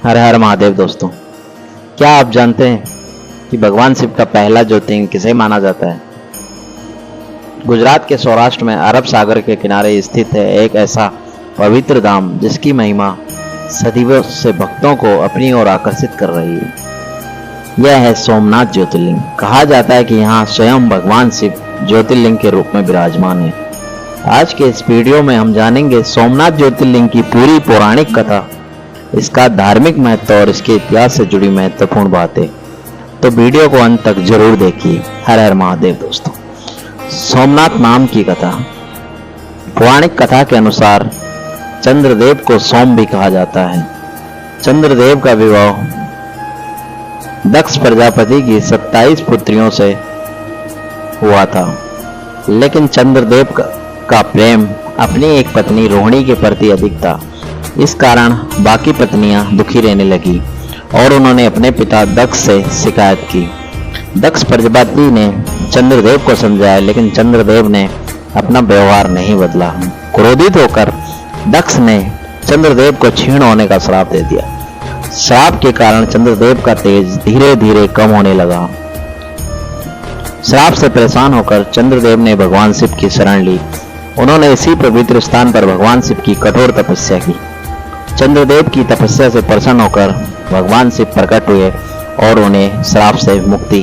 हर हर महादेव दोस्तों, क्या आप जानते हैं कि भगवान शिव का पहला ज्योतिर्लिंग किसे माना जाता है? गुजरात के सौराष्ट्र में अरब सागर के किनारे स्थित है एक ऐसा पवित्र धाम जिसकी महिमा सदियों से भक्तों को अपनी ओर आकर्षित कर रही है। यह है सोमनाथ ज्योतिर्लिंग। कहा जाता है कि यहाँ स्वयं भगवान शिव ज्योतिर्लिंग के रूप में विराजमान है। आज के इस वीडियो में हम जानेंगे सोमनाथ ज्योतिर्लिंग की पूरी पौराणिक कथा, इसका धार्मिक महत्व और इसके इतिहास से जुड़ी महत्वपूर्ण बातें। तो वीडियो को अंत तक जरूर देखिए। हर हर महादेव दोस्तों। सोमनाथ नाम की कथा। पौराणिक कथा के अनुसार चंद्रदेव को सोम भी कहा जाता है। चंद्रदेव का विवाह दक्ष प्रजापति की 27 पुत्रियों से हुआ था, लेकिन चंद्रदेव का प्रेम अपनी एक पत्नी रोहिणी के प्रति अधिक था। इस कारण बाकी पत्नियां दुखी रहने लगी और उन्होंने अपने पिता दक्ष से शिकायत की। दक्ष प्रजापति ने चंद्रदेव को समझाया, लेकिन चंद्रदेव ने अपना व्यवहार नहीं बदला। क्रोधित होकर दक्ष ने चंद्रदेव को क्षीण होने का श्राप दे दिया। श्राप के कारण चंद्रदेव का तेज धीरे धीरे कम होने लगा। श्राप से परेशान होकर चंद्रदेव ने भगवान शिव की शरण ली। उन्होंने इसी पवित्र स्थान पर भगवान शिव की कठोर तपस्या की। चंद्रदेव की तपस्या से प्रसन्न होकर भगवान शिव प्रकट हुए और उन्हें श्राप से मुक्ति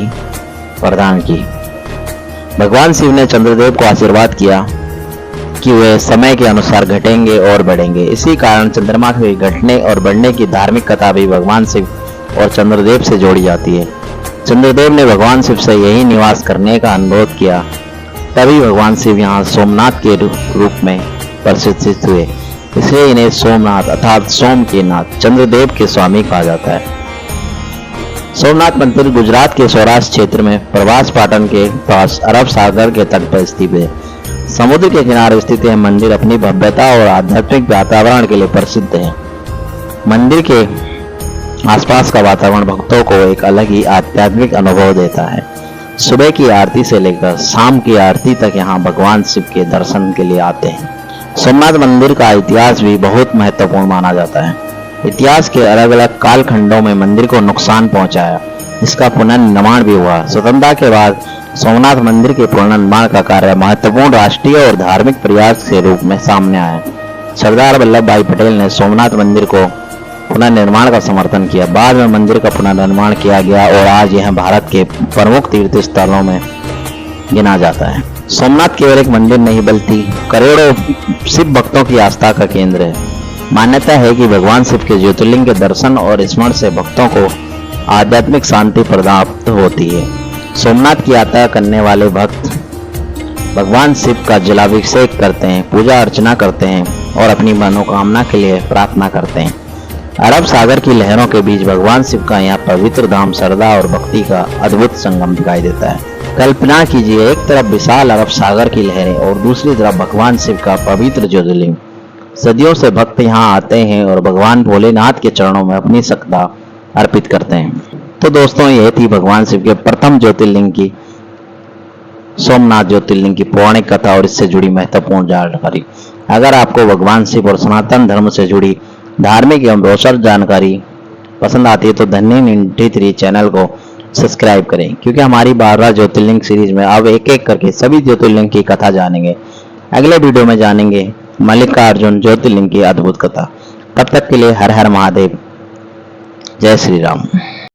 प्रदान की। भगवान शिव ने चंद्रदेव को आशीर्वाद किया कि वे समय के अनुसार घटेंगे और बढ़ेंगे। इसी कारण चंद्रमा के घटने और बढ़ने की धार्मिक कथा भी भगवान शिव और चंद्रदेव से जोड़ी जाती है। चंद्रदेव ने भगवान शिव से यही निवास करने का अनुरोध किया, तभी भगवान शिव यहाँ सोमनाथ के रूप में प्रसिद्ध हुए। इसलिए इन्हें सोमनाथ अर्थात सोम के नाथ, चंद्रदेव के स्वामी कहा जाता है। सोमनाथ मंदिर गुजरात के सौराष्ट्र क्षेत्र में प्रवास पाटन के पास अरब सागर के तट पर स्थित है। समुद्र के किनारे स्थित यह मंदिर अपनी भव्यता और आध्यात्मिक वातावरण के लिए प्रसिद्ध है। मंदिर के आसपास का वातावरण भक्तों को एक अलग ही आध्यात्मिक अनुभव देता है। सुबह की आरती से लेकर शाम की आरती तक यहाँ भगवान शिव के दर्शन के लिए आते हैं। सोमनाथ मंदिर का इतिहास भी बहुत महत्वपूर्ण माना जाता है। इतिहास के अलग अलग कालखंडों में मंदिर को नुकसान पहुंचाया, इसका पुनर्निर्माण भी हुआ। स्वतंत्रता के बाद सोमनाथ मंदिर के पुनर्निर्माण का कार्य महत्वपूर्ण राष्ट्रीय और धार्मिक प्रयास के रूप में सामने आया। सरदार वल्लभ भाई पटेल ने सोमनाथ मंदिर को पुनर्निर्माण का समर्थन किया। बाद में मंदिर का पुनर्निर्माण किया गया और आज यह भारत के प्रमुख तीर्थ स्थलों में गिना जाता है। सोमनाथ केवल एक मंदिर नहीं बल्कि करोड़ों शिव भक्तों की आस्था का केंद्र है। मान्यता है कि भगवान शिव के ज्योतिर्लिंग के दर्शन और स्मरण से भक्तों को आध्यात्मिक शांति प्राप्त होती है। सोमनाथ की यात्रा करने वाले भक्त भगवान शिव का जलाभिषेक करते हैं, पूजा अर्चना करते हैं और अपनी मनोकामना के लिए प्रार्थना करते हैं। अरब सागर की लहरों के बीच भगवान शिव का यहाँ पवित्र धाम श्रद्धा और भक्ति का अद्भुत संगम दिखाई देता है। कल्पना कीजिए, एक तरफ विशाल अरब सागर की लहरें और दूसरी तरफ भगवान शिव का पवित्र ज्योतिर्लिंग। सदियों से भक्त यहाँ आते हैं और भगवान भोलेनाथ के चरणों में अपनी श्रद्धा अर्पित करते हैं। तो दोस्तों, यह थी भगवान शिव के प्रथम ज्योतिर्लिंग की, सोमनाथ ज्योतिर्लिंग की पौराणिक कथा और इससे जुड़ी महत्वपूर्ण जानकारी। अगर आपको भगवान शिव और सनातन धर्म से जुड़ी धार्मिक एवं रोचक जानकारी पसंद आती है तो धन्य93 चैनल को सब्सक्राइब करें, क्योंकि हमारी 12 ज्योतिर्लिंग सीरीज में अब एक एक करके सभी ज्योतिर्लिंग की कथा जानेंगे। अगले वीडियो में जानेंगे मल्लिकार्जुन ज्योतिर्लिंग की अद्भुत कथा। तब तक के लिए हर हर महादेव, जय श्री राम।